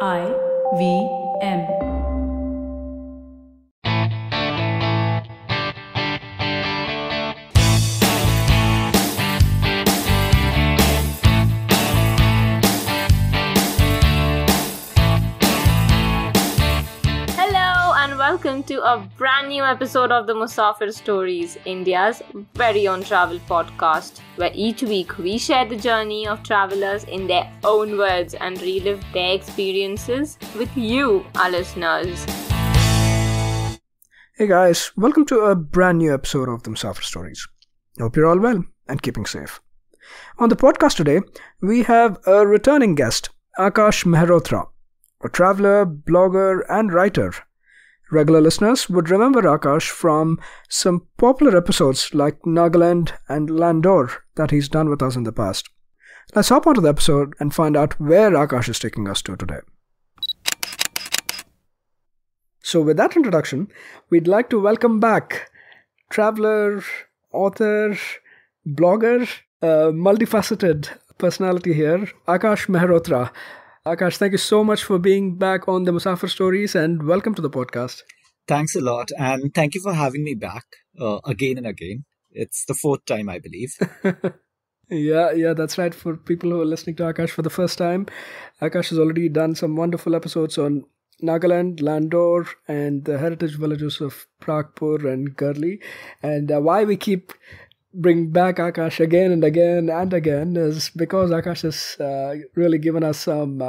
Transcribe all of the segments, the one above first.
IVM. Welcome to a brand new episode of the Musafir Stories, India's very own travel podcast, where each week we share the journey of travelers in their own words and relive their experiences with you, our listeners. Hey guys, welcome to a brand new episode of the Musafir Stories. Hope you're all well and keeping safe. On the podcast today, we have a returning guest, Aakash Mehrotra, a traveler, blogger and writer. Regular listeners would remember Aakash from some popular episodes like Nagaland and Landor that he's done with us in the past. Let's hop onto the episode and find out where Aakash is taking us to today. So with that introduction, we'd like to welcome back traveler, author, blogger, multifaceted personality here, Aakash Mehrotra. Aakash, thank you so much for being back on the Musafir Stories and welcome to the podcast. Thanks a lot, and thank you for having me back again and again. It's the fourth time, I believe. Yeah, that's right. For people who are listening to Aakash for the first time, Aakash has already done some wonderful episodes on Nagaland, Landor, and the heritage villages of Pragpur and Gurli. And why we keep bring back Aakash again and again and again is because Aakash has really given us some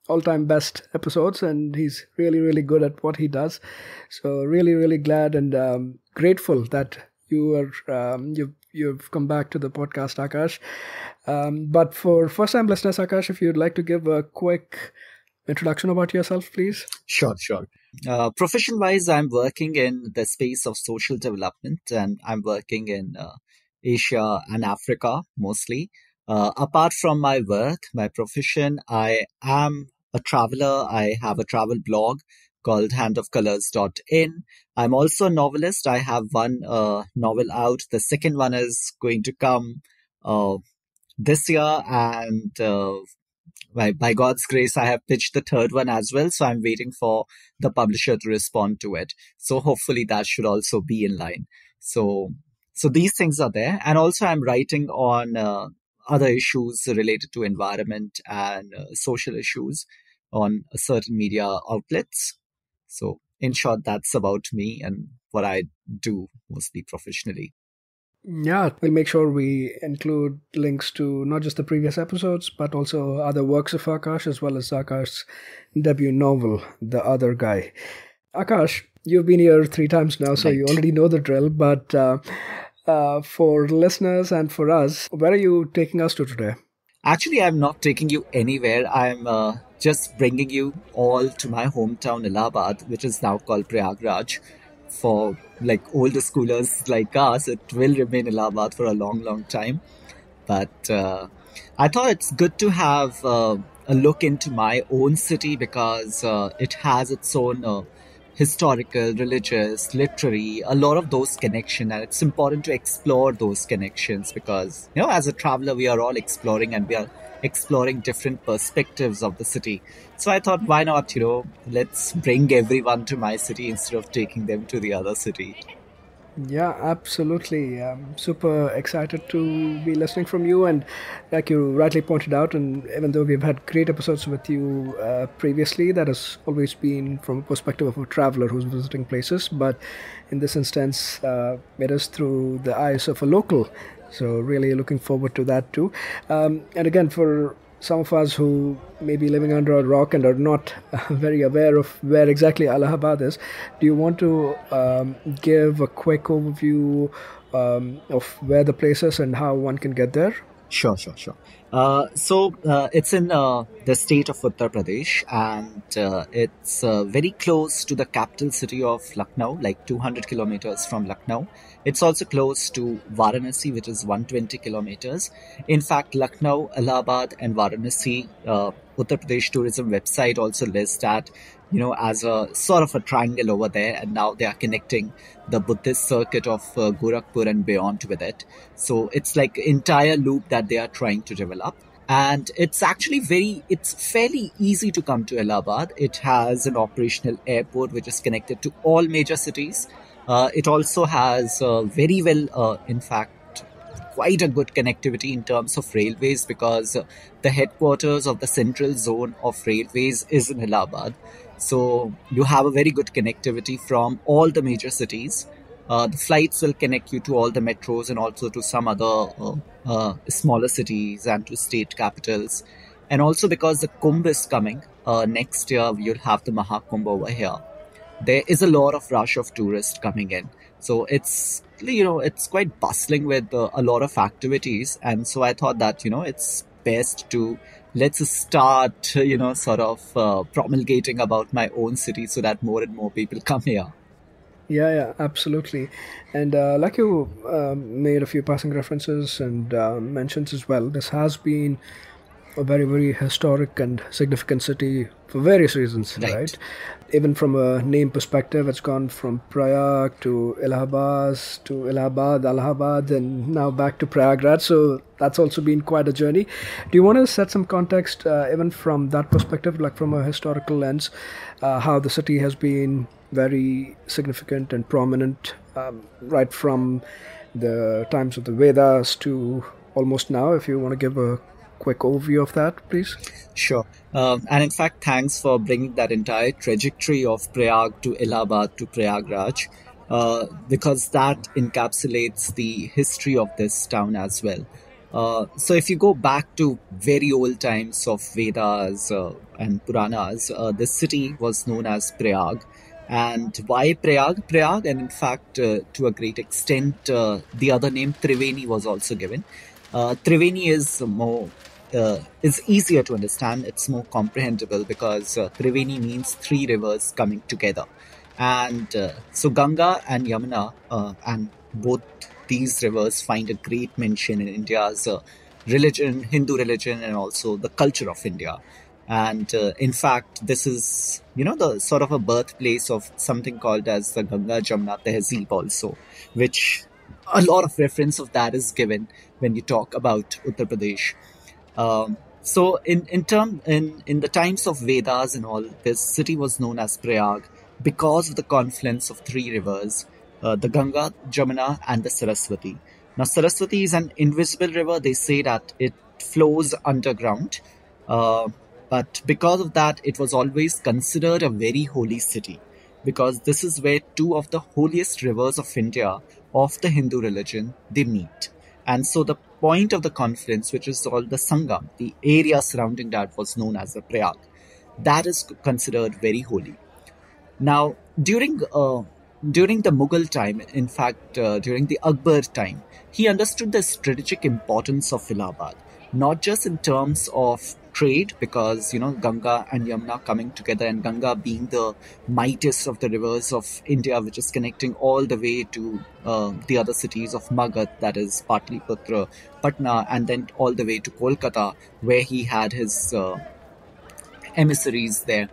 all-time best episodes, and he's really, really good at what he does. So really, really glad and grateful that you've come back to the podcast, Aakash. But for first-time listeners, Aakash, if you'd like to give a quick introduction about yourself, please. Sure. Profession-wise, I'm working in the space of social development, and I'm working in Asia and Africa mostly. Apart from my work, my profession, I am a traveler. I have a travel blog called handofcolors.in. I'm also a novelist. I have one novel out. The second one is going to come this year, and by God's grace, I have pitched the third one as well. So I'm waiting for the publisher to respond to it. So hopefully that should also be in line. So these things are there. And also I'm writing on other issues related to environment and social issues on certain media outlets. So in short, that's about me and what I do mostly professionally. Yeah, we'll make sure we include links to not just the previous episodes, but also other works of Aakash, as well as Aakash's debut novel, The Other Guy. Aakash, you've been here 3 times now, so you already know the drill, but for listeners and for us, where are you taking us to today? Actually, I'm not taking you anywhere. I'm just bringing you all to my hometown, Allahabad, which is now called Prayagraj. For like older schoolers like us, it will remain Allahabad for a long, long time. But I thought it's good to have a look into my own city because it has its own historical, religious, literary, a lot of those connections. And it's important to explore those connections because, as a traveler, we are all exploring and we are exploring different perspectives of the city. So I thought, why not, let's bring everyone to my city instead of taking them to the other city. Yeah, absolutely. I'm super excited to be listening from you. And like you rightly pointed out, and even though we've had great episodes with you previously, that has always been from a perspective of a traveler who's visiting places. But in this instance, it is through the eyes of a local. So really looking forward to that too. And again, for some of us who may be living under a rock and are not very aware of where exactly Allahabad is, do you want to give a quick overview of where the place is and how one can get there? Sure. So it's in the state of Uttar Pradesh, and it's very close to the capital city of Lucknow, like 200 kilometers from Lucknow. It's also close to Varanasi, which is 120 kilometers. In fact, Lucknow, Allahabad and Varanasi, Uttar Pradesh tourism website also lists that, as a sort of a triangle over there. And now they are connecting the Buddhist circuit of Gorakhpur and beyond with it. So it's like entire loop that they are trying to develop. And it's fairly easy to come to Allahabad. It has an operational airport which is connected to all major cities. It also has very well, in fact, quite a good connectivity in terms of railways, because the headquarters of the central zone of railways is in Allahabad. So you have a very good connectivity from all the major cities. The flights will connect you to all the metros and also to some other smaller cities and to state capitals. And also because the Kumbh is coming next year, you'll have the Mahakumbh over here. There is a lot of rush of tourists coming in. So it's quite bustling with a lot of activities. And so I thought that, it's best to let's start, sort of promulgating about my own city so that more and more people come here. Yeah, absolutely. And like you made a few passing references and mentions as well, this has been a very, very historic and significant city for various reasons, right? Even from a name perspective, it's gone from Prayag to Allahabad, and now back to Prayagraj. So that's also been quite a journey. Do you want to set some context, even from that perspective, like from a historical lens, how the city has been very significant and prominent, right from the times of the Vedas to almost now? If you want to give a quick overview of that, please. Sure. And in fact, thanks for bringing that entire trajectory of Prayag to Allahabad to Prayagraj, because that encapsulates the history of this town as well. So if you go back to very old times of Vedas and Puranas, this city was known as Prayag. And why Prayag? Prayag, and in fact, to a great extent, the other name Triveni was also given. Triveni is easier to understand. It's more comprehensible because Triveni means three rivers coming together. And so Ganga and Yamuna, and both these rivers find a great mention in India's religion, Hindu religion, and also the culture of India. And in fact, this is, the sort of a birthplace of something called as the Ganga Jamuni tehzeeb also, which a lot of reference of that is given when you talk about Uttar Pradesh. So in the times of Vedas and all, this city was known as Prayag because of the confluence of three rivers, the Ganga, Jamuna, and the Saraswati. Now, Saraswati is an invisible river. They say that it flows underground. But because of that, it was always considered a very holy city, because this is where two of the holiest rivers of India, of the Hindu religion, they meet. And so the point of the confluence, which is called the Sangam, the area surrounding that was known as the Prayag. That is considered very holy. Now, during the Mughal time, in fact, during the Akbar time, he understood the strategic importance of Allahabad, not just in terms of trade, because Ganga and Yamuna coming together, and Ganga being the mightiest of the rivers of India, which is connecting all the way to the other cities of Magadh, that is Patliputra, Patna, and then all the way to Kolkata, where he had his emissaries there.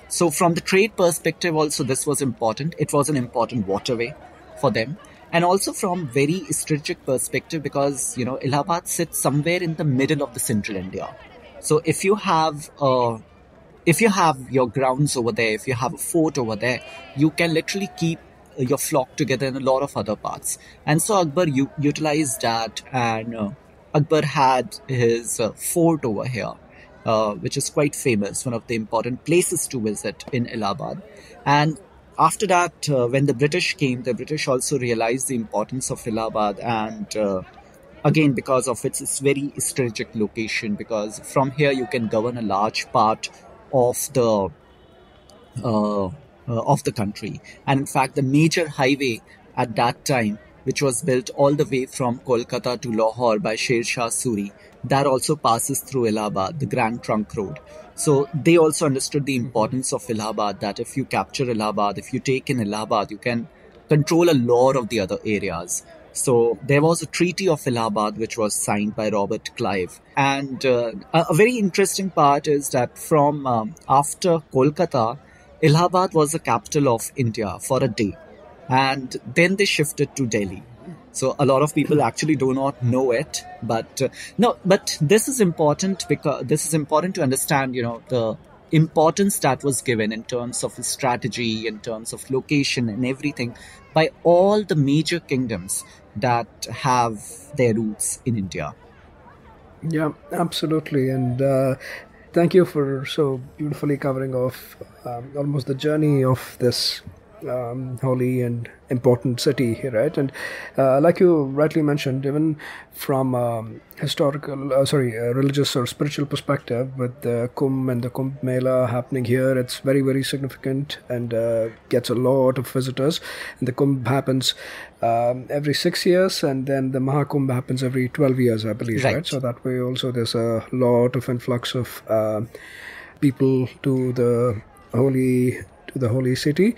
So from the trade perspective also, this was important. It was an important waterway for them. And also from very strategic perspective, because Allahabad sits somewhere in the middle of the central India. So if you have your grounds over there, if you have a fort over there, you can literally keep your flock together in a lot of other parts. And so Akbar utilized that, and Akbar had his fort over here, which is quite famous, one of the important places to visit in Allahabad. And after that, when the British came, the British also realized the importance of Allahabad, and again, because of its very strategic location, because from here you can govern a large part of the country. And in fact, the major highway at that time, which was built all the way from Kolkata to Lahore by Sher Shah Suri, that also passes through Allahabad, the Grand Trunk Road. So they also understood the importance of Allahabad, that if you capture Allahabad, if you take in Allahabad, you can control a lot of the other areas. So there was a Treaty of Allahabad which was signed by Robert Clive. And a very interesting part is that from after Kolkata, Allahabad was the capital of India for a day. And then they shifted to Delhi. So a lot of people actually do not know it, but no, but this is important because this is important to understand, the importance that was given in terms of strategy, in terms of location and everything by all the major kingdoms that have their roots in India. Yeah, absolutely. And thank you for so beautifully covering off almost the journey of this holy and important city, right? And like you rightly mentioned, even from religious or spiritual perspective, with the Kumbh and the Kumbh Mela happening here, it's very, very significant and gets a lot of visitors. And the Kumbh happens every 6 years, and then the Mahakumbh happens every 12 years, I believe, right? So that way also there's a lot of influx of people to the holy city.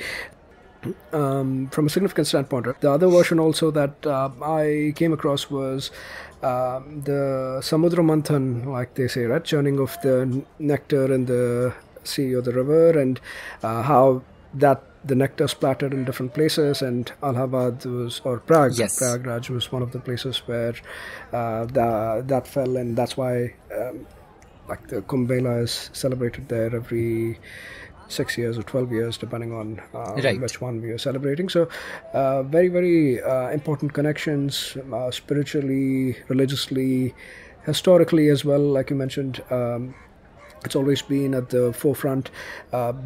From a significant standpoint. The other version also that I came across was the Samudra Manthan, like they say, right? Churning of the nectar in the sea or the river, and how that the nectar splattered in different places, and Allahabad or Prague. Yes. Prayagraj was one of the places where that fell, and that's why like the Kumbh Mela is celebrated there every 6 years or 12 years, depending on which one we are celebrating. So very, very important connections, spiritually, religiously, historically as well. Like you mentioned, it's always been at the forefront,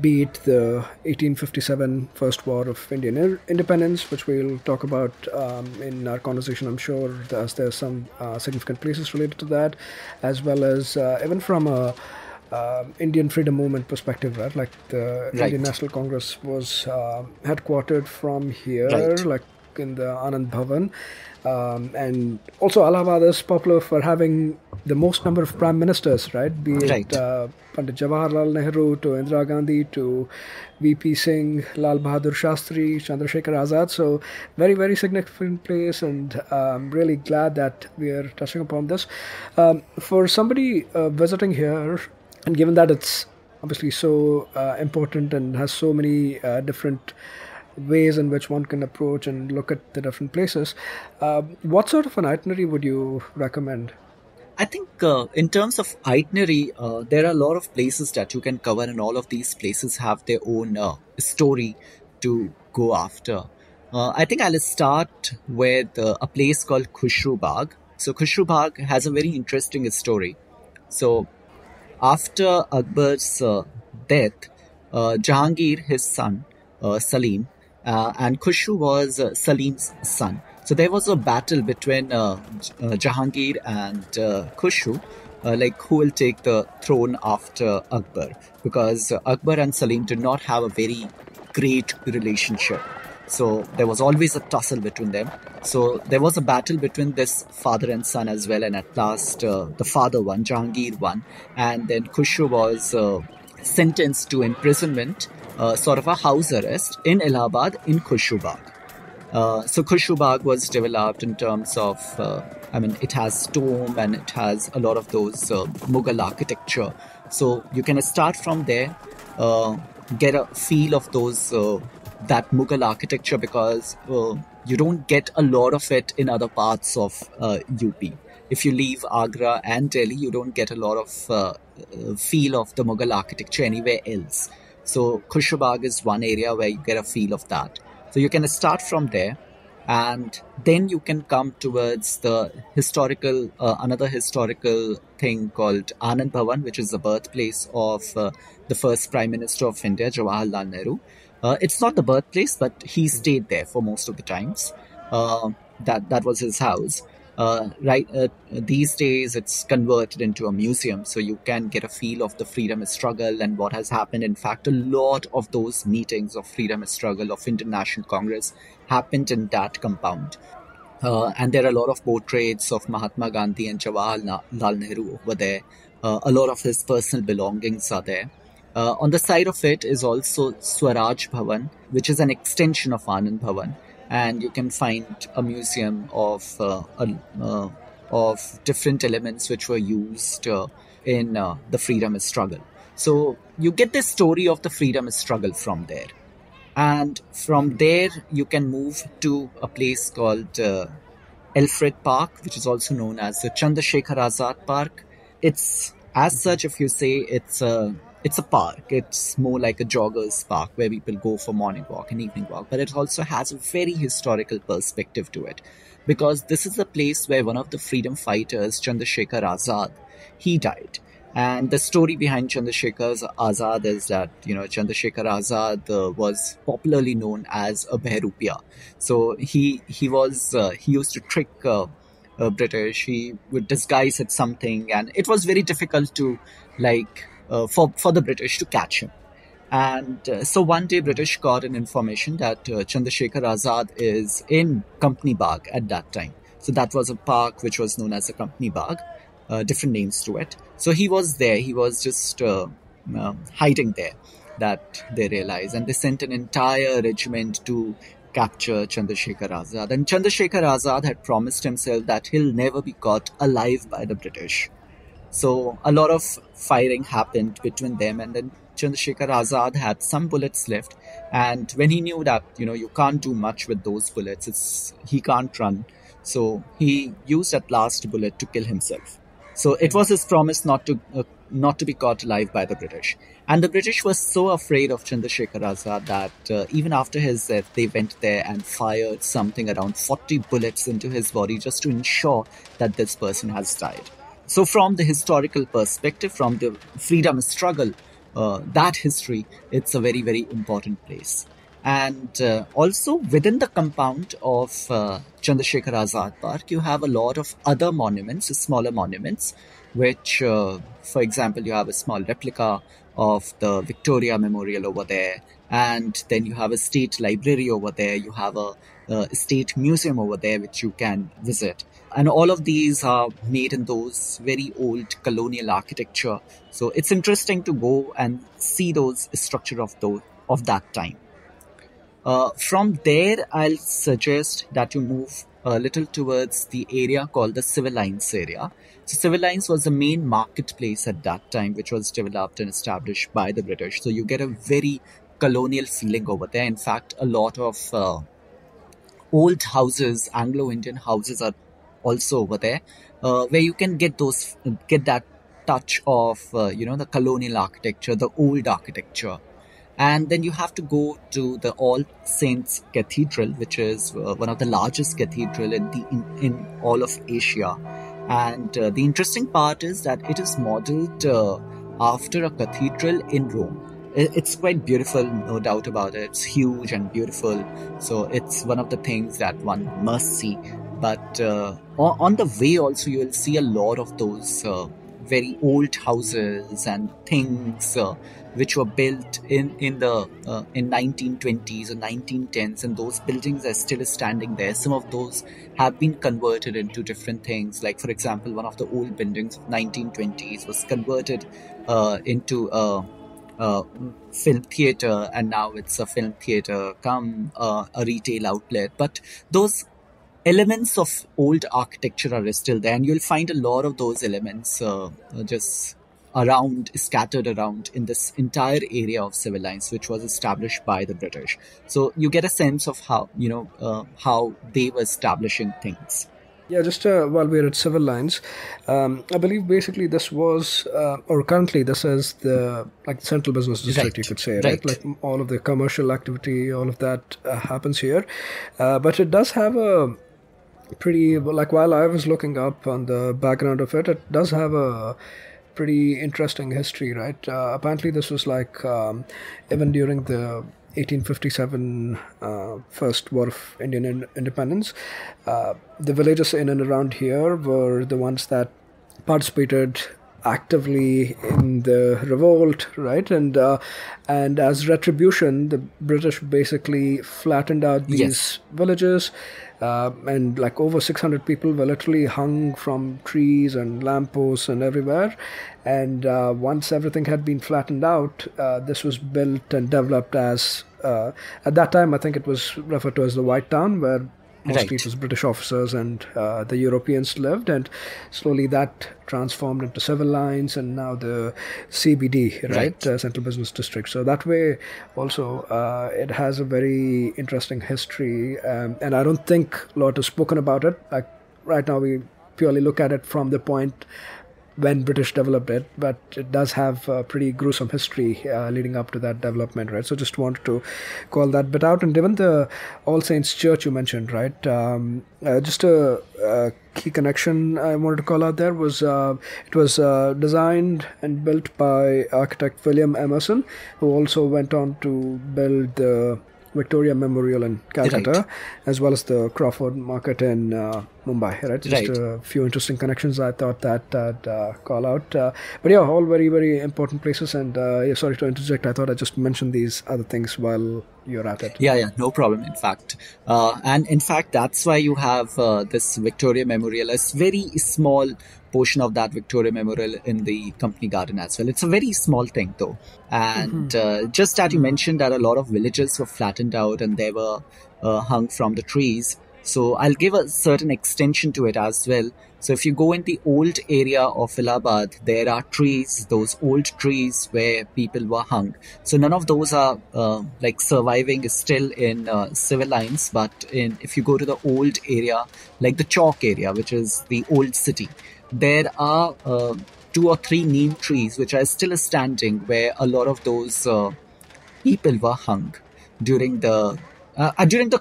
be it the 1857 First War of Indian Independence, which we'll talk about in our conversation, I'm sure, as there's some significant places related to that, as well as even from a Indian freedom movement perspective, right? Like the Indian National Congress was headquartered from here, like in the Anand Bhavan. And also Allahabad is popular for having the most number of prime ministers, right? Be it Pandit Jawaharlal Nehru to Indira Gandhi to VP Singh, Lal Bahadur Shastri, Chandrasekhar Azad. So very, very significant place, and I'm really glad that we are touching upon this. For somebody visiting here, and given that it's obviously so important and has so many different ways in which one can approach and look at the different places, what sort of an itinerary would you recommend? I think in terms of itinerary, there are a lot of places that you can cover, and all of these places have their own story to go after. I think I'll start with a place called Khushru Bagh. So Khushru Bagh has a very interesting story. So after Akbar's death, Jahangir, his son, Salim, and Khushru was Salim's son. So there was a battle between Jahangir and Khushru, like who will take the throne after Akbar, because Akbar and Salim did not have a very great relationship. So there was always a tussle between them. So there was a battle between this father and son as well. And at last, the father won, Jahangir won. And then Khushru was sentenced to imprisonment, sort of a house arrest in Allahabad in Khushru Bagh. So Khushru Bagh was developed in terms of, it has tomb and it has a lot of those Mughal architecture. So you can start from there, get a feel of those that Mughal architecture, because you don't get a lot of it in other parts of UP. If you leave Agra and Delhi, you don't get a lot of feel of the Mughal architecture anywhere else. So Khushru Bagh is one area where you get a feel of that. So you can start from there, and then you can come towards the historical, another historical thing called Anand Bhavan, which is the birthplace of the first Prime Minister of India, Jawaharlal Nehru. It's not the birthplace, but he stayed there for most of the times. That was his house. These days it's converted into a museum, so you can get a feel of the freedom struggle and what has happened. In fact, a lot of those meetings of freedom struggle of International Congress happened in that compound. And there are a lot of portraits of Mahatma Gandhi and Jawaharlal Nehru over there. A lot of his personal belongings are there. On the side of it is also Swaraj Bhavan, which is an extension of Anand Bhavan. And you can find a museum of different elements which were used in the freedom struggle. So you get the story of the freedom struggle from there. And from there, you can move to a place called Alfred Park, which is also known as the Chandrasekhar Azad Park. It's, as such, if you say it's a park, it's more like a jogger's park where people go for morning walk and evening walk, but it also has a very historical perspective to it, because this is the place where one of the freedom fighters, Chandrasekhar Azad, he died. And the story behind Chandrasekhar Azad is that, Chandrasekhar Azad was popularly known as a Behrupia. So he used to trick British. He would disguise it something, and it was very difficult to for the British to catch him. And so one day British got an information that Chandrasekhar Azad is in Company Bagh at that time. So that was a park which was known as the Company Bagh, different names to it. So he was there. He was just hiding there, that they realized. And they sent an entire regiment to capture Chandrasekhar Azad. And Chandrasekhar Azad had promised himself that he'll never be caught alive by the British. So a lot of firing happened between them, and then Chandrasekhar Azad had some bullets left. And when he knew that, you can't do much with those bullets, he can't run. So he used that last bullet to kill himself. So it was his promise not to be caught alive by the British. And the British were so afraid of Chandrasekhar Azad that even after his death, they went there and fired something around 40 bullets into his body just to ensure that this person has died. So from the historical perspective, from the freedom struggle, that history, it's a very, very important place. And also within the compound of Chandrasekhar Azad Park, you have a lot of other monuments, smaller monuments, which, for example, you have a small replica of the Victoria Memorial over there. And then you have a state library over there. You have a state museum over there, which you can visit. And all of these are made in those very old colonial architecture. So it's interesting to go and see those structure of that time. From there, I'll suggest that you move a little towards the area called the Civil Lines area. So Civil Lines was the main marketplace at that time, which was developed and established by the British. So you get a very colonial feeling over there. In fact, a lot of old houses, Anglo-Indian houses, are also over there, where you can get that touch of the colonial architecture, the old architecture. And then you have to go to the All Saints Cathedral, which is one of the largest cathedral in all of Asia. And the interesting part is that it is modeled after a cathedral in Rome. It's quite beautiful, no doubt about it. It's huge and beautiful. So it's one of the things that one must see. But on the way also, you will see a lot of those very old houses and things which were built in 1920s or 1910s, and those buildings are still standing there. Some of those have been converted into different things. Like, for example, one of the old buildings of 1920s was converted into a film theater, and now it's a film theater come a retail outlet. But those elements of old architecture are still there, and you'll find a lot of those elements just scattered around in this entire area of civil lines, which was established by the British. So you get a sense of how they were establishing things. Yeah, just while we're at civil lines, I believe basically this was, or currently this is the central business district, you could say, right? Like all of the commercial activity, all of that happens here. But it does have a pretty, while I was looking up on the background of it, it does have a pretty interesting history, right? Apparently this was even during the 1857 First War of Indian Independence, the villages in and around here were the ones that participated actively in the revolt, right? And as retribution, the British basically flattened out these villages, and over 600 people were literally hung from trees and lampposts and everywhere. And once everything had been flattened out, this was built and developed as, at that time, I think it was referred to as the White Town, where mostly it was British officers and the Europeans lived, and slowly that transformed into civil lines and now the CBD, right? Central Business District. So that way also it has a very interesting history, and I don't think a lot is spoken about it. right now we purely look at it from the point when British developed it, but it does have a pretty gruesome history leading up to that development, right? So just wanted to call that bit out. And even the All Saints Church you mentioned, right? Just a key connection I wanted to call out there was it was designed and built by architect William Emerson, who also went on to build the Victoria Memorial in Calcutta, Right. as well as the Crawford Market in Mumbai. Right, just Right. a few interesting connections I thought that I'd call out. But yeah, all very very important places. And yeah, sorry to interject. I thought I'd just mention these other things while you're at it. Yeah, no problem. In fact, and in fact, that's why you have this Victoria Memorial, a very small portion of that Victoria Memorial in the company garden as well. It's a very small thing though, and just that you mentioned that a lot of villages were flattened out and they were hung from the trees. So I'll give a certain extension to it as well. So if you go in the old area of Allahabad, there are trees, those old trees where people were hung. So none of those are like surviving still in civil lines. But if you go to the old area, like the chalk area, which is the old city, there are 2 or 3 neem trees which are still standing where a lot of those people were hung during the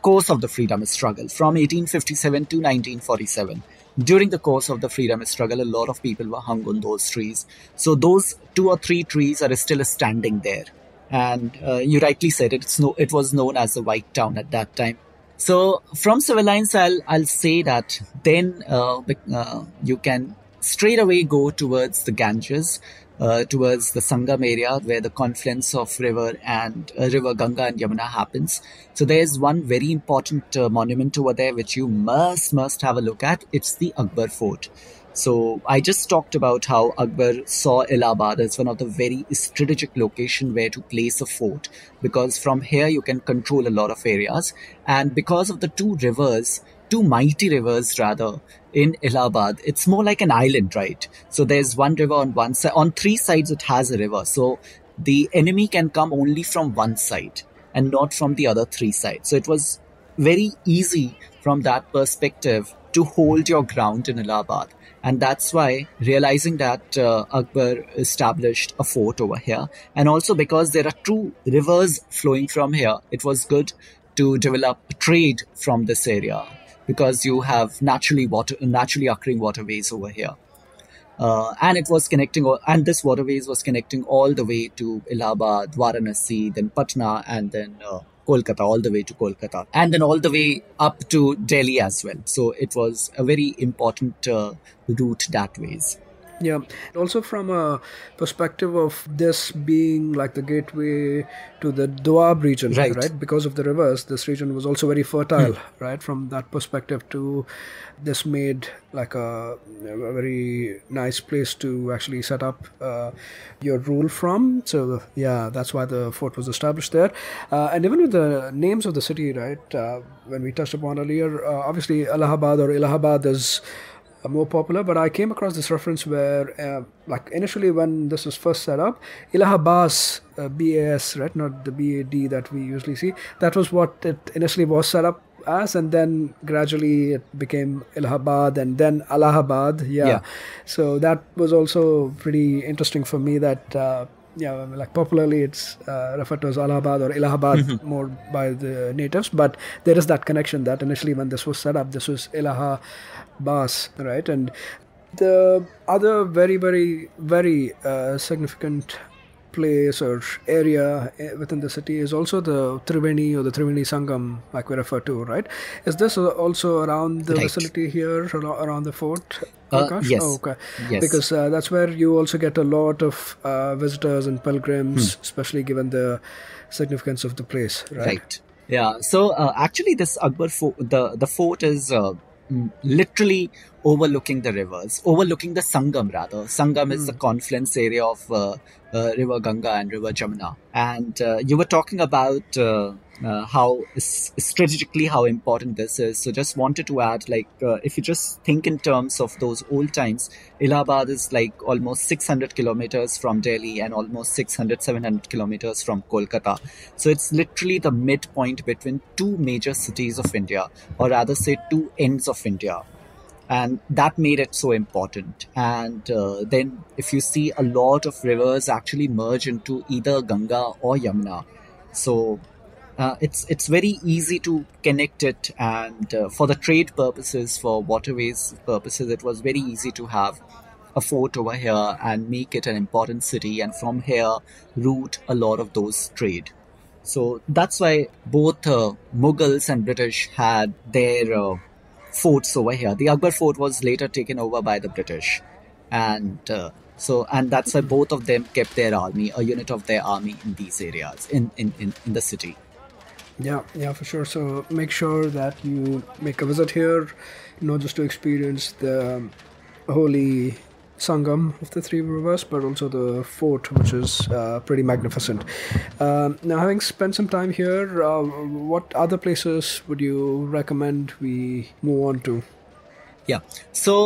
course of the freedom struggle from 1857 to 1947. During the course of the freedom struggle, a lot of people were hung on those trees. So those 2 or 3 trees are still standing there. And you rightly said it was known as the White Town at that time. So from civil lines, I'll say that then you can straight away go towards the Ganges, towards the Sangam area where the confluence of river Ganga and Yamuna happens. So there's one very important monument over there which you must have a look at. It's the Akbar Fort. So I just talked about how Akbar saw Allahabad as one of the very strategic location where to place a fort, because from here you can control a lot of areas. And because of the two mighty rivers rather, in Allahabad, it's more like an island, right? So there's one river on one side. On 3 sides it has a river. So the enemy can come only from one side and not from the other 3 sides. So it was very easy from that perspective to hold your ground in Allahabad. And that's why, realizing that Akbar established a fort over here, and also because there are 2 rivers flowing from here, it was good to develop trade from this area, because you have naturally occurring waterways over here. And it was connecting, and this waterways was connecting all the way to Allahabad, Varanasi, then Patna, and then Kolkata, all the way to Kolkata, and then all the way up to Delhi as well. So it was a very important route that ways. Yeah, also from a perspective of this being like the gateway to the Doab region, right? Because of the rivers, this region was also very fertile, right? From that perspective too, this made like a very nice place to actually set up your rule from. So yeah, that's why the fort was established there. And even with the names of the city, right? When we touched upon earlier, obviously Allahabad or Allahabad is more popular, but I came across this reference where like initially when this was first set up, Allahabad, BAS, right, not the BAD that we usually see, that was what it initially was set up as, and then gradually it became Allahabad and then Allahabad. Yeah. So that was also pretty interesting for me that like popularly it's referred to as Allahabad or Allahabad more by the natives, but there is that connection that initially when this was set up, this was Allahabad, right? And the other very, very, very significant place or area within the city is also the Triveni or the Triveni Sangam, like we refer to, right? Is this also around the vicinity here, around the fort? Yes. Oh, okay. Yes. Because that's where you also get a lot of visitors and pilgrims, especially given the significance of the place, right? Right. Yeah. So actually, this Akbar fort, the fort is literally overlooking the rivers, overlooking the Sangam rather. Sangam is the confluence area of River Ganga and River Jamuna. And you were talking about how strategically how important this is. So just wanted to add, like, if you just think in terms of those old times, Allahabad is like almost 600 kilometers from Delhi and almost 700 kilometers from Kolkata. So it's literally the midpoint between 2 major cities of India, or rather say 2 ends of India. and that made it so important. And then if you see, a lot of rivers actually merge into either Ganga or Yamuna. So it's very easy to connect it, and for the trade purposes, for waterways purposes, it was very easy to have a fort over here and make it an important city, and from here route a lot of those trade. So that's why both Mughals and British had their forts over here. The Akbar fort was later taken over by the British, and and that's why both of them kept their army, a unit of their army, in these areas, in the city. Yeah, for sure. So make sure that you make a visit here, not just to experience the holy Sangam of the three rivers, but also the fort, which is pretty magnificent. Now, having spent some time here, what other places would you recommend we move on to? Yeah. So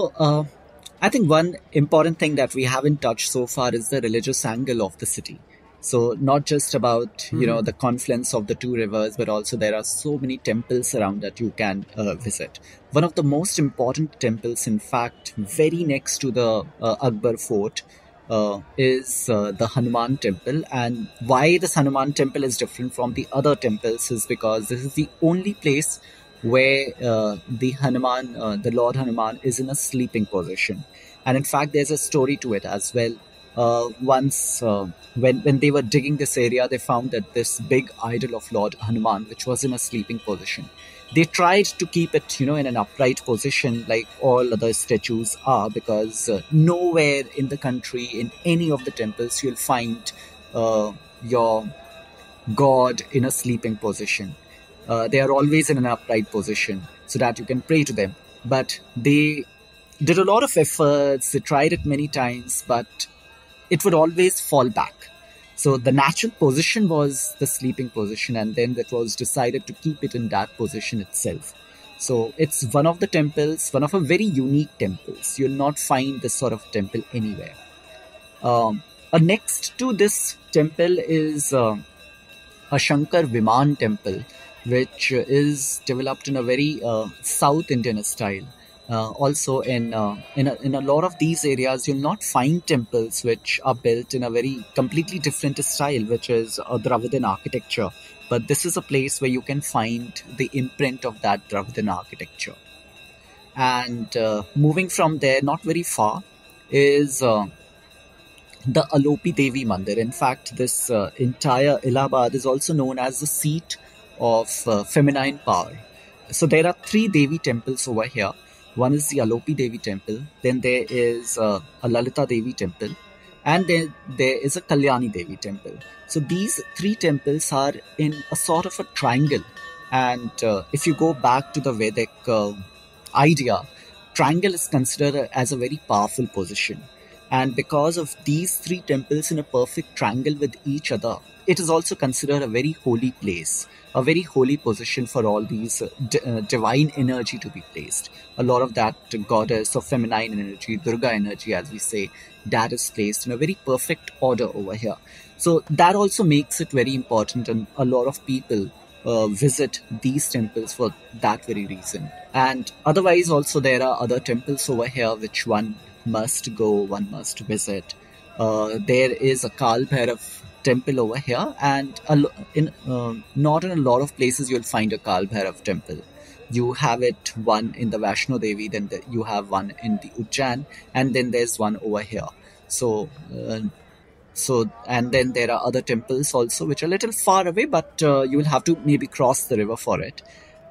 I think one important thing that we haven't touched so far is the religious angle of the city. So not just about, the confluence of the two rivers, but also there are so many temples around that you can visit. One of the most important temples, in fact, very next to the Akbar fort, is the Hanuman temple. And why this Hanuman temple is different from the other temples is because this is the only place where the Lord Hanuman is in a sleeping position. And in fact, there's a story to it as well. Once, when they were digging this area, they found that this big idol of Lord Hanuman, which was in a sleeping position, they tried to keep it, in an upright position like all other statues are, because nowhere in the country, in any of the temples, you'll find your god in a sleeping position. They are always in an upright position so that you can pray to them. But they did a lot of efforts, they tried it many times, but it would always fall back. So the natural position was the sleeping position, and then it was decided to keep it in that position itself. So it's one of the temples, one of a very unique temples. You'll not find this sort of temple anywhere. Next to this temple is a Shankar Viman temple, which is developed in a very South Indian style. Also, in a lot of these areas, you'll not find temples which are built in a very completely different style, which is a Dravidian architecture. But this is a place where you can find the imprint of that Dravidian architecture. And moving from there, not very far, is the Alopi Devi Mandir. In fact, this entire Allahabad is also known as the seat of feminine power. So there are 3 Devi temples over here. One is the Alopi Devi temple, then there is a Lalita Devi temple, and then there is a Kalyani Devi temple. So these 3 temples are in a sort of a triangle. And if you go back to the Vedic idea, triangle is considered as a very powerful position. And because of these 3 temples in a perfect triangle with each other, it is also considered a very holy place, a very holy position for all these divine energy to be placed. A lot of that goddess of feminine energy, Durga energy, as we say, that is placed in a very perfect order over here. So that also makes it very important, and a lot of people visit these temples for that very reason. And otherwise also there are other temples over here which one must go, one must visit. There is a Kal Bhairav temple over here, and not in a lot of places you'll find a Kal Bhairav temple. You have it one in the Vaishno Devi, then you have one in the Ujjain, and then there's one over here. So and then there are other temples also which are a little far away, but you will have to maybe cross the river for it.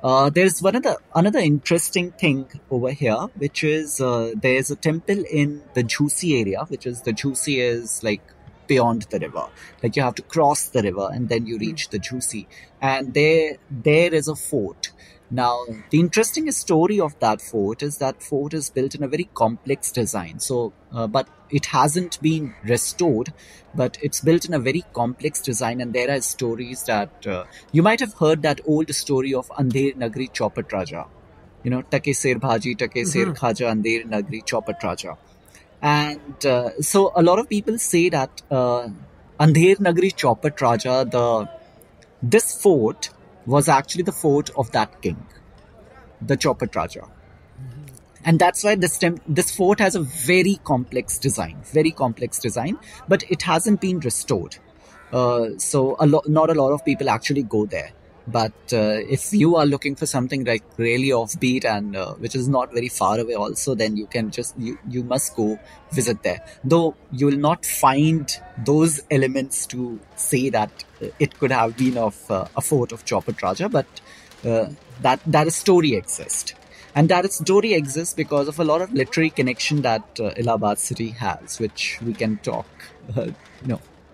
There's another interesting thing over here, which is there's a temple in the Jhusi area, which is the Jhusi is like beyond the river. Like you have to cross the river and then you reach the Jhusi. And there is a fort. Now, the interesting story of that fort is built in a very complex design. So, but it hasn't been restored, but it's built in a very complex design. And there are stories that you might have heard that old story of Andher Nagri Chaupat Raja. Take Ser Bhaji, Take Ser Khaja, Andher Nagri Chaupat Raja. And so a lot of people say that Andher Nagri Chaupat Raja, this fort was actually the fort of that king, the Chaupat Raja. And that's why this fort has a very complex design, but it hasn't been restored. So not a lot of people actually go there. But if you are looking for something like really offbeat and which is not very far away also, then you must go visit there. Though you will not find those elements to say that it could have been of a fort of Chaupat Raja, but that story exists. And that story exists because of a lot of literary connection that Allahabad city has, which we can talk.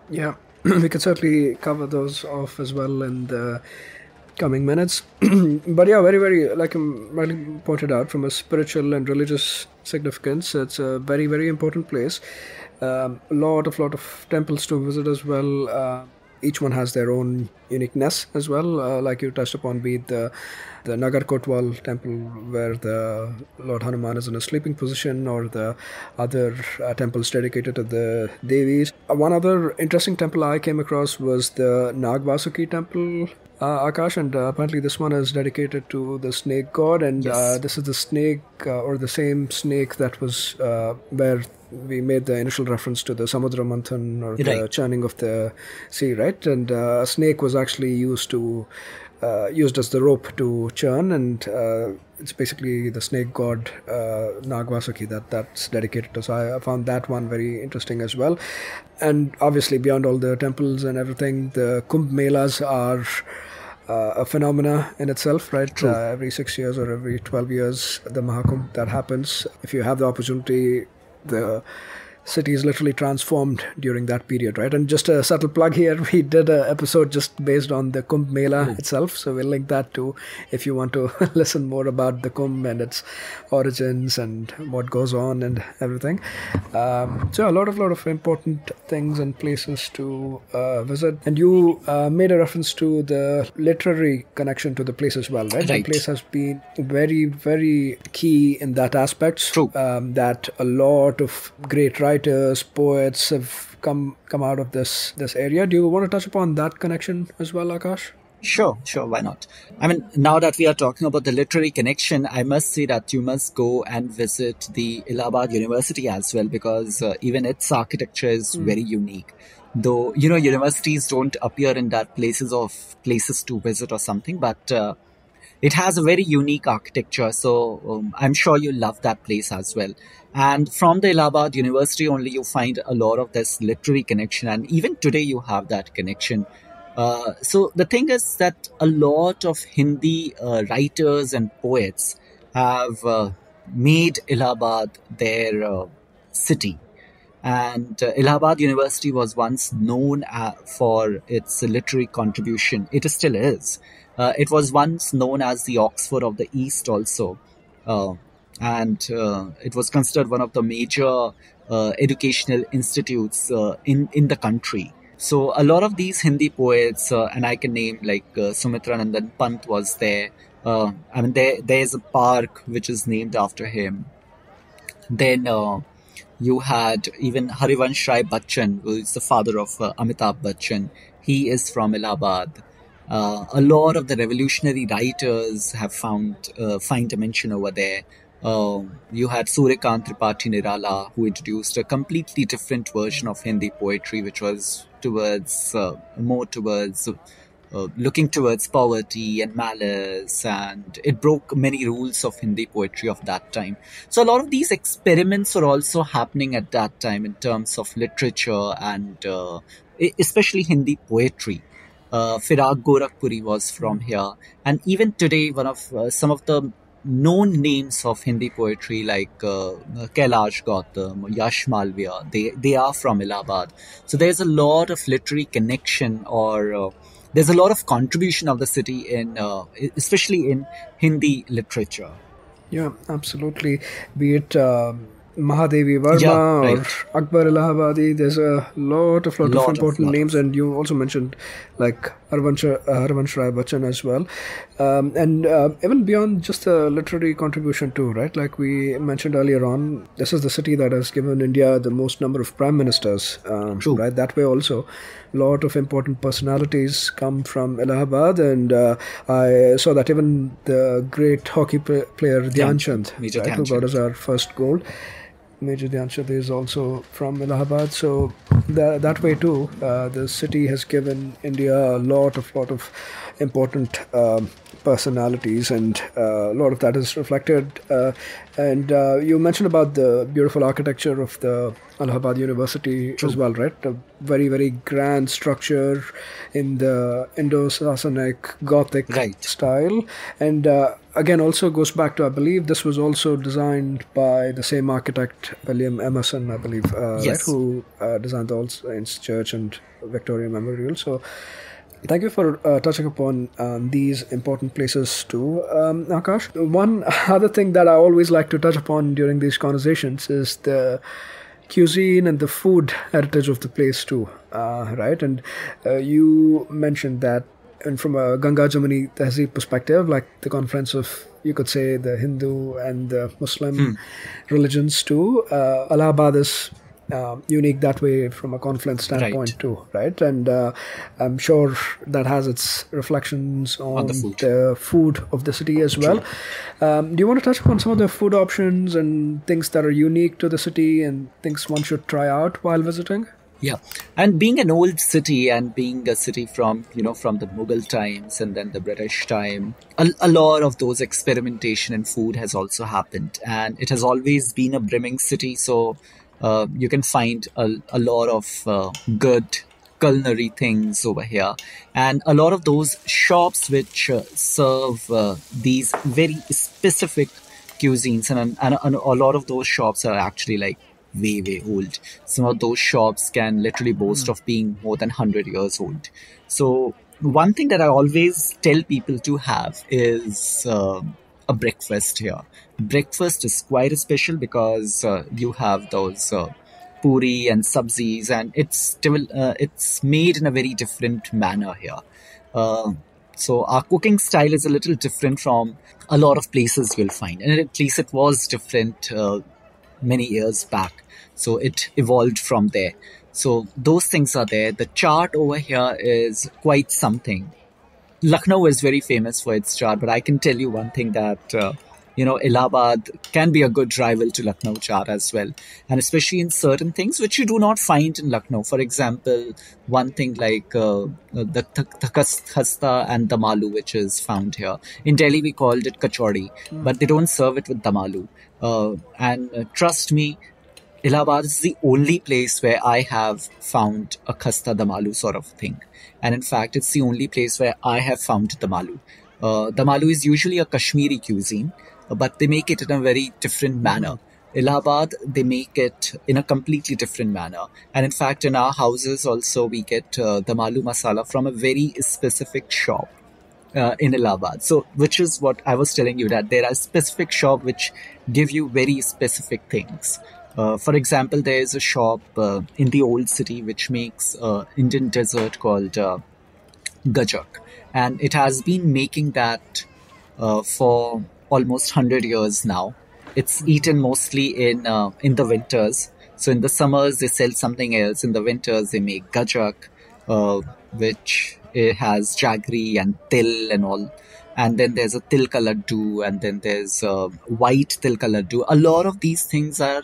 Yeah, we can certainly cover those off as well in the coming minutes. But yeah, very, very, like rightly pointed out, from a spiritual and religious significance, it's a very, very important place. A lot of temples to visit as well. Each one has their own uniqueness as well. Like you touched upon, be it the Nagar Kotwal temple where the Lord Hanuman is in a sleeping position, or the other temples dedicated to the Devis. One other interesting temple I came across was the Nagvasuki temple, Aakash, and apparently this one is dedicated to the snake god, and Yes. this is the snake or the same snake that was where we made the initial reference to the Samudra Manthan, or the Right. churning of the sea, right? And a snake was actually used as the rope to churn, and it's basically the snake god Nagvasuki that's dedicated to. So I found that one very interesting as well. And obviously, beyond all the temples and everything, the Kumbh Melas are a phenomena in itself, right? True. Every 6 years or every 12 years, the Mahakumbh that happens. If you have the opportunity, the city is literally transformed during that period, right? And just a subtle plug here, we did an episode just based on the Kumbh Mela itself, so we'll link that too if you want to listen more about the Kumbh and its origins and what goes on and everything. So a lot of important things and places to visit. And you made a reference to the literary connection to the place as well, right? Right. The place has been very, very key in that aspect. True. That a lot of great writers, poets have come out of this area. Do you want to touch upon that connection as well, Aakash? Sure, why not? I mean, now that we are talking about the literary connection, I must say that you must go and visit the Allahabad University as well, because even its architecture is very unique. Though, universities don't appear in that places to visit or something, but it has a very unique architecture. So I'm sure you'll love that place as well. And from the Allahabad University only, you find a lot of this literary connection. And even today, you have that connection. So the thing is that a lot of Hindi writers and poets have made Allahabad their city. And Allahabad University was once known for its literary contribution. It still is. It was once known as the Oxford of the East also. And it was considered one of the major educational institutes in the country. So a lot of these Hindi poets, and I can name like Sumitra Nandan Pant was there. There's a park which is named after him. Then you had even Harivansh Rai Bachchan, who is the father of Amitabh Bachchan. He is from Allahabad. A lot of the revolutionary writers have find a mention over there. You had Suryakant Tripathi Nirala, who introduced a completely different version of Hindi poetry, which was more towards looking towards poverty and malice, and it broke many rules of Hindi poetry of that time. So a lot of these experiments are also happening at that time in terms of literature and especially Hindi poetry. Firag Gorakhpuri was from here, and even today, one of some of the known names of Hindi poetry like Kailash Gautam, Yash Malviya, they are from Allahabad. So there's a lot of literary connection, or there's a lot of contribution of the city in, especially in Hindi literature. Yeah, absolutely. Be it Mahadevi Verma or Akbar Allahabadi, there's a lot of important names, and you also mentioned like Harvansh Rai Bachchan as well. And even beyond just the literary contribution too, right? Like we mentioned earlier on, this is the city that has given India the most number of prime ministers, True. right? That way also, a lot of important personalities come from Allahabad, and I saw that even the great hockey player Dhyan Chand, Major right, Dhyan who got Chand. us our first gold. Major Dhyan Chand is also from Allahabad, so that way too, the city has given India a lot of important personalities, and a lot of that is reflected. And you mentioned about the beautiful architecture of the Allahabad University as well, right? A very, very grand structure in the Indo-Sasanic Gothic Right. style. And again, also goes back to, I believe, this was also designed by the same architect, William Emerson, I believe, right? Yes. Who designed the All Saints Church and Victoria Memorial. So thank you for touching upon these important places too, Akash. One other thing that I always like to touch upon during these conversations is the cuisine and the food heritage of the place too, right? And you mentioned that, and from a Ganga Jamuni tehzeeb perspective, like the confluence of, you could say, the Hindu and the Muslim religions too, Allahabad is unique that way from a confluence standpoint Right. too, right? And I'm sure that has its reflections on the food of the city as well. Do you want to touch upon some of the food options and things that are unique to the city and things one should try out while visiting? Yeah, and being an old city and being a city from from the Mughal times and then the British time, a lot of those experimentation in food has also happened, and it has always been a brimming city. So you can find a lot of good culinary things over here, and a lot of those shops which serve these very specific cuisines, and a lot of those shops are actually like way old. Some of those shops can literally boast of being more than 100 years old. So one thing that I always tell people to have is a breakfast here. Breakfast is quite special because you have those puri and sabzis, and it's made in a very different manner here. So our cooking style is a little different from a lot of places you'll find, and at least it was different many years back. So it evolved from there. So those things are there. The chaat over here is quite something. Lucknow is very famous for its chaat, but I can tell you one thing that Allahabad can be a good rival to Lucknow chaat as well, and especially in certain things which you do not find in Lucknow. For example, one thing like the khasta and damalu, which is found here. In Delhi, we called it kachori, but they don't serve it with damalu. And trust me, Allahabad is the only place where I have found a khasta damalu sort of thing. And in fact, it's the only place where I have found damalu. Damalu is usually a Kashmiri cuisine, but they make it in a very different manner. Allahabad, they make it in a completely different manner. And in fact, in our houses also, we get damalu masala from a very specific shop in Allahabad. So, which is what I was telling you, that there are specific shops which give you very specific things. For example, there is a shop in the old city which makes Indian dessert called gajak, and it has been making that for almost 100 years now. It's eaten mostly in the winters. So in the summers they sell something else. In the winters they make gajak, which has jaggery and til and all. And then there's a tilka laddu, and then there's white tilka laddu. A lot of these things are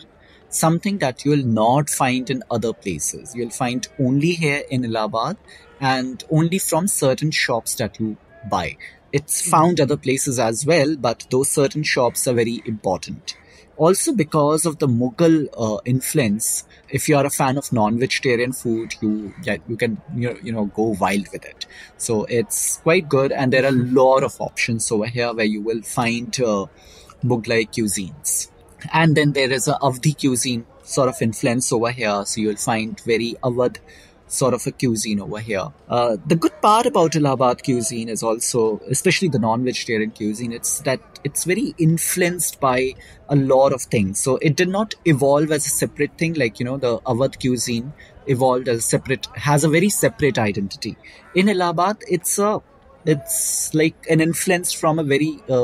something that you will not find in other places. You'll find only here in Allahabad, and only from certain shops that you buy. It's found other places as well, but those certain shops are very important. Also, because of the Mughal influence, if you are a fan of non-vegetarian food, you can go wild with it. So it's quite good, and there are a lot of options over here where you will find Mughlai cuisines. And then there is a Avdi cuisine sort of influence over here, so you'll find very Awadh sort of a cuisine over here. The good part about Allahabad cuisine is also, especially the non-vegetarian cuisine, it's that it's very influenced by a lot of things. So it did not evolve as a separate thing like, the Awadh cuisine evolved as has a very separate identity. In Allahabad, it's like an influence from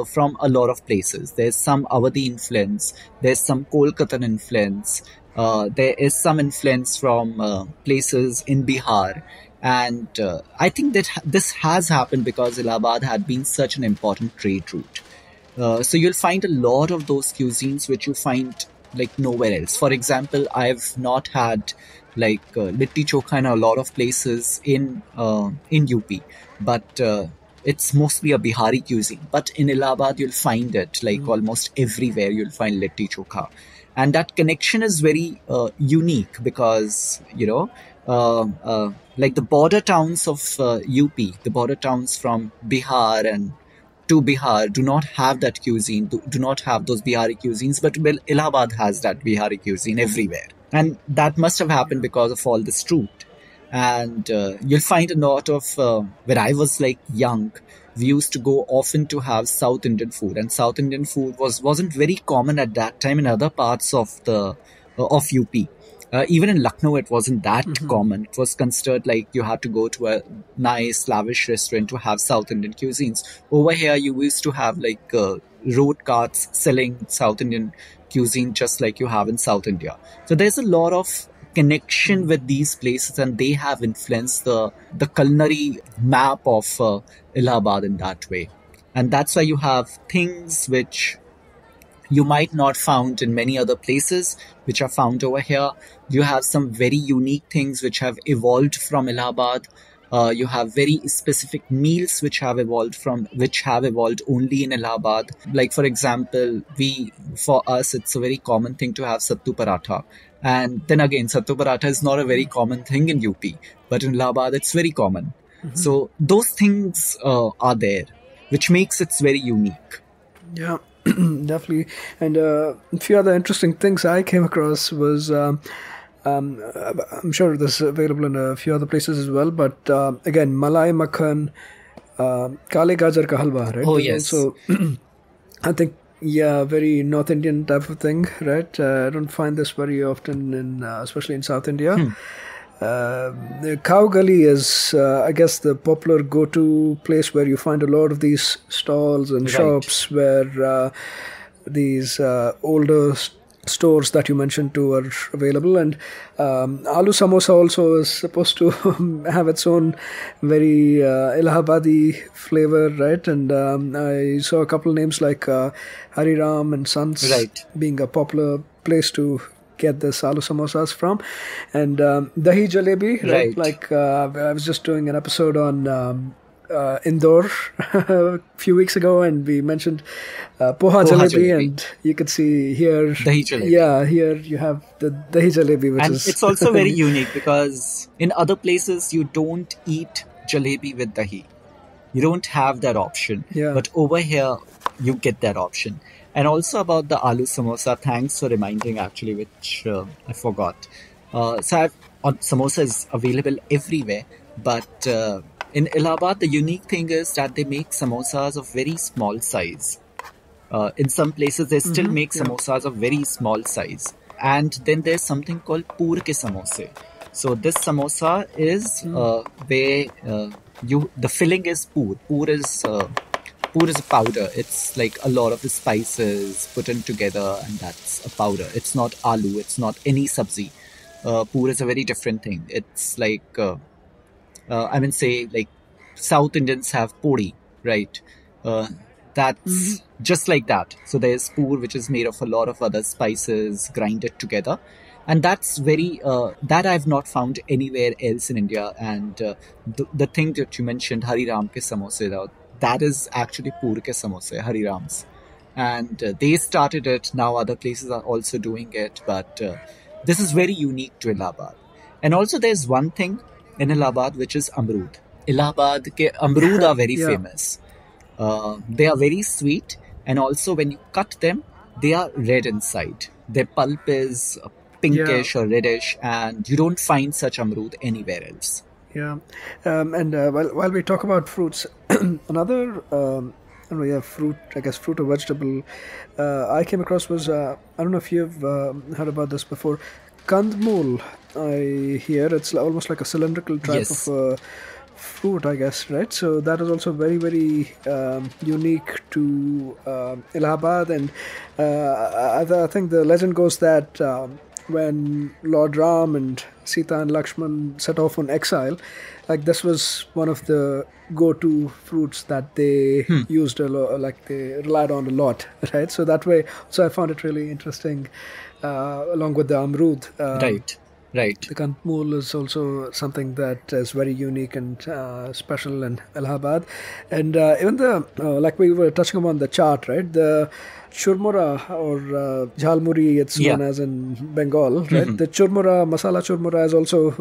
from a lot of places. There's some Awadhi influence, there's some Kolkatan influence, there is some influence from places in Bihar. And I think that this has happened because Allahabad had been such an important trade route. So you'll find a lot of those cuisines which you find like nowhere else. For example, I've not had like litti chokha in a lot of places in UP, but it's mostly a Bihari cuisine. But in Allahabad, you'll find it like almost everywhere. You'll find litti chokha, and that connection is very unique because like the border towns of UP, the border towns from Bihar and to Bihar do not have that cuisine, do not have those Bihari cuisines, but well, Allahabad has that Bihari cuisine everywhere. And that must have happened because of all this route. And you'll find a lot of, when I was like young, we used to go often to have South Indian food. And South Indian food wasn't very common at that time in other parts of UP. Even in Lucknow, it wasn't that common. It was considered like you had to go to a nice, lavish restaurant to have South Indian cuisines. Over here, you used to have like road carts selling South Indian cuisine just like you have in South India. So there's a lot of connection with these places, and they have influenced the culinary map of Allahabad in that way. And that's why you have things which you might not found in many other places, which are found over here. You have some very unique things which have evolved from Allahabad. You have very specific meals which have evolved only in Allahabad. Like for example, for us, it's a very common thing to have sattu paratha. And then again, sattu paratha is not a very common thing in UP, but in Allahabad, it's very common. So those things are there, which makes it very unique. Yeah. Definitely. And a few other interesting things I came across was, I'm sure this is available in a few other places as well, but again, Malai Makhan, Kale Gajar ka halwa, right? Oh, yes. So I think, very North Indian type of thing, right? I don't find this very often, especially in South India. The Cow Gully is, I guess, the popular go-to place where you find a lot of these stalls and shops where these older stores that you mentioned too are available. And Aloo Samosa also is supposed to have its own very Allahabadi flavor, right? And I saw a couple names like Hari Ram and Sons being a popular place to get the aloo samosas from. And dahi jalebi, right? Like I was just doing an episode on Indore a few weeks ago, and we mentioned poha jalebi, and you could see here dahi jalebi. Yeah, here you have the dahi jalebi, which is it's also very unique because in other places you don't eat jalebi with dahi. You don't have that option. But over here you get that option. And also about the aloo samosa, thanks for reminding actually, which I forgot. Samosa is available everywhere, but in Allahabad, the unique thing is that they make samosas of very small size. In some places, they still make samosas of very small size. And then there's something called poor ke samose. So this samosa is where the filling is poor. Poor is a powder. It's like a lot of the spices put in together, and that's a powder. It's not aloo. It's not any sabzi. Poor is a very different thing. It's like, say like South Indians have podi, right? That's just like that. So there's poor, which is made of a lot of other spices grinded together. And that's very, that I've not found anywhere else in India. And the thing that you mentioned, Hari Ram ke samosa, that is actually poor ke samosa, Hari Ram's. And they started it. Now other places are also doing it. But this is very unique to Allahabad. And also there's one thing in Allahabad, which is amrood. Allahabad ke amrood are very famous. They are very sweet. And also when you cut them, they are red inside. Their pulp is pinkish or reddish. And you don't find such amrood anywhere else. Yeah, and while we talk about fruits, another fruit, I guess fruit or vegetable I came across was, I don't know if you've heard about this before, kandmul, I hear it's almost like a cylindrical type Yes. of fruit, I guess, right? So that is also very, very unique to Allahabad, and I think the legend goes that when Lord Ram and Sita and Lakshman set off on exile, like this was one of the go-to fruits that they used a lot, like they relied on a lot, right? So that way, so I found it really interesting, along with the amrud. Right. The Kantmool is also something that is very unique and special in Allahabad. And even like we were touching upon the chart, right? The churmura or jhalmuri, it's known as in Bengal, right? The churmura, masala churmura is also,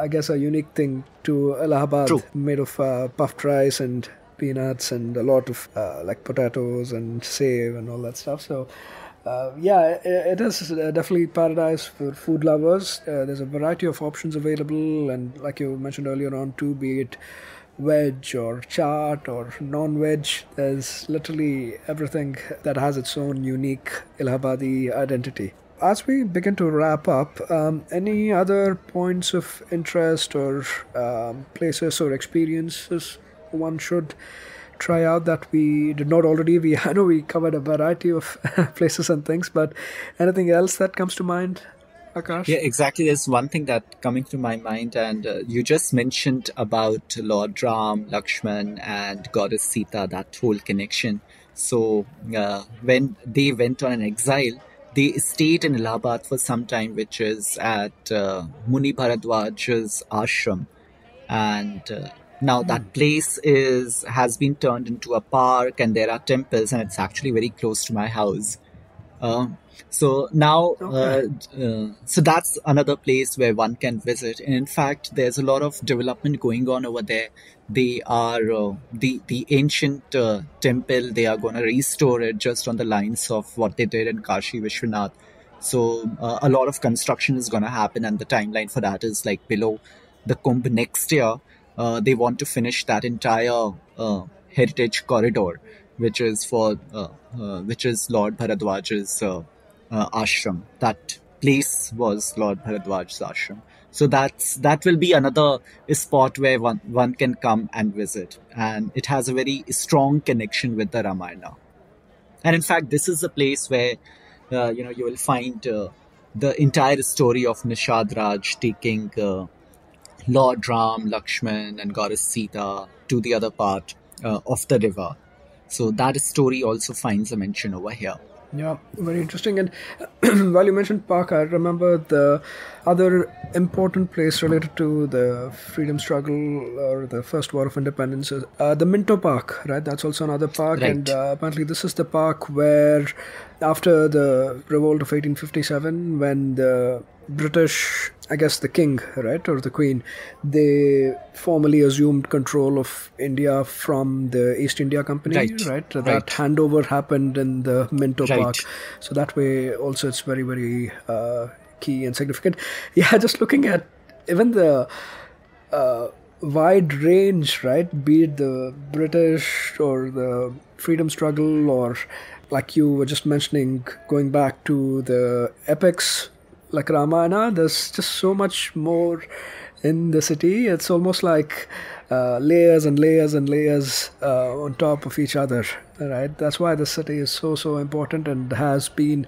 I guess, a unique thing to Allahabad, True. made of puffed rice and peanuts and a lot of like potatoes and save and all that stuff. So it is definitely paradise for food lovers. There's a variety of options available, and like you mentioned earlier on too, be it veg or chaat or non-veg, there's literally everything that has its own unique Allahabadi identity. As we begin to wrap up, any other points of interest or places or experiences one should try out that we did not already? I know we covered a variety of places and things, but anything else that comes to mind, Akash? Yeah, exactly. There's one thing that coming to my mind, and you just mentioned about Lord Ram, Lakshman, and Goddess Sita, that whole connection. So when they went on an exile, they stayed in Allahabad for some time, which is at Muni Bharadwaj's ashram. And now that place has been turned into a park, and there are temples, and it's actually very close to my house. So now, so that's another place where one can visit. And in fact, there's a lot of development going on over there. They are the ancient temple. They are going to restore it just on the lines of what they did in Kashi Vishwanath. So a lot of construction is going to happen, and the timeline for that is like below the Kumbh next year. They want to finish that entire heritage corridor, which is Lord Bharadwaj's ashram. That place was Lord Bharadwaj's ashram. So that will be another spot where one can come and visit, and it has a very strong connection with the Ramayana. And in fact, this is a place where you will find the entire story of Nishad Raj taking Lord Ram, Lakshman, and Goddess Sita to the other part of the river. So that story also finds a mention over here. Yeah, very interesting. And while you mentioned park, I remember the other important place related to the freedom struggle or the First War of Independence is the Minto Park, right? That's also another park. Right. And apparently this is the park where after the revolt of 1857, when the British, I guess the king, right, or the queen, they formally assumed control of India from the East India Company, right? That handover happened in the Minto Park. So that way also it's very, very key and significant. Yeah, just looking at even the wide range, right, be it the British or the freedom struggle, or like you were just mentioning, going back to the epics like Ramayana, there's just so much more in the city. It's almost like layers and layers and layers on top of each other, right? That's why the city is so important and has been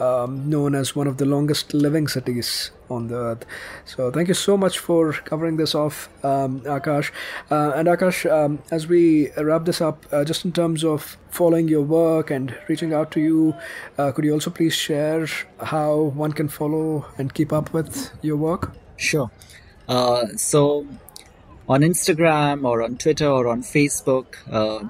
known as one of the longest living cities on the earth. So thank you so much for covering this off, Aakash. And Aakash, as we wrap this up, just in terms of following your work and reaching out to you, could you also please share how one can follow and keep up with your work? Sure. So on Instagram or on Twitter or on Facebook,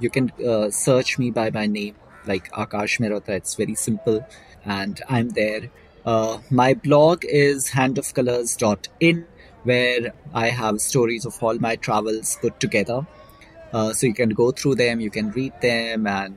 you can search me by my name, like Aakash Mehrotra. It's very simple, and I'm there. My blog is handofcolors.in, where I have stories of all my travels put together. So you can go through them, you can read them, and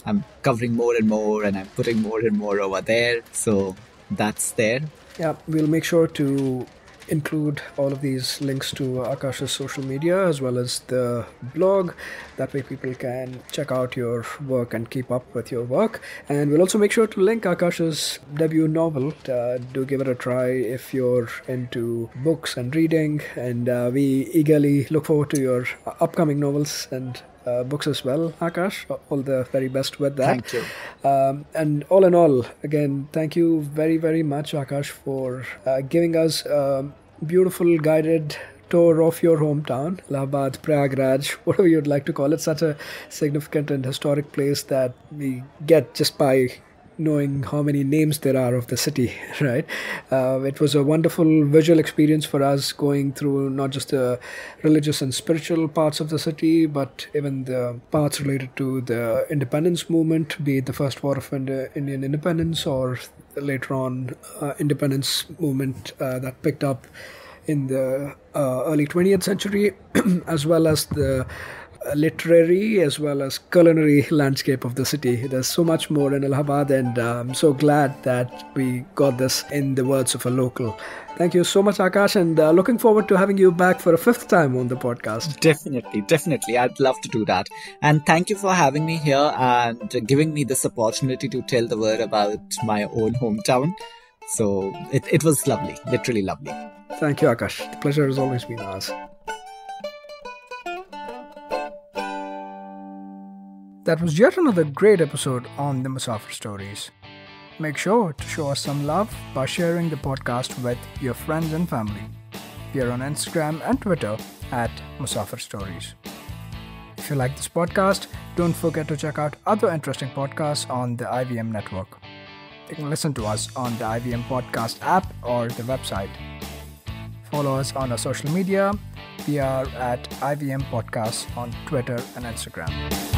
I'm covering more and more, and I'm putting more and more over there. So that's there. Yeah, we'll make sure to include all of these links to Akash's social media as well as the blog. That way people can check out your work and keep up with your work. And we'll also make sure to link Akash's debut novel. Do give it a try if you're into books and reading. And we eagerly look forward to your upcoming novels and books as well, Aakash. All the very best with that. Thank you. And all in all, again, thank you very, very much, Aakash, for giving us a beautiful guided tour of your hometown, Allahabad, Prayagraj, whatever you'd like to call it. Such a significant and historic place that we get just by knowing how many names there are of the city, right? It was a wonderful visual experience for us, going through not just the religious and spiritual parts of the city, but even the parts related to the independence movement, be it the first war of Indian independence or later on independence movement that picked up in the early 20th century, as well as the literary as well as culinary landscape of the city. There's so much more in Allahabad, and I'm so glad that we got this in the words of a local. Thank you so much, Aakash, and looking forward to having you back for a fifth time on the podcast. Definitely. I'd love to do that. And thank you for having me here and giving me this opportunity to tell the world about my own hometown. So it was lovely, literally lovely. Thank you, Aakash. The pleasure has always been ours. That was yet another great episode on the Musafir Stories. Make sure to show us some love by sharing the podcast with your friends and family. We are on Instagram and Twitter at Musafir Stories. If you like this podcast, don't forget to check out other interesting podcasts on the IVM network. You can listen to us on the IVM podcast app or the website. Follow us on our social media. We are at IVM Podcasts on Twitter and Instagram.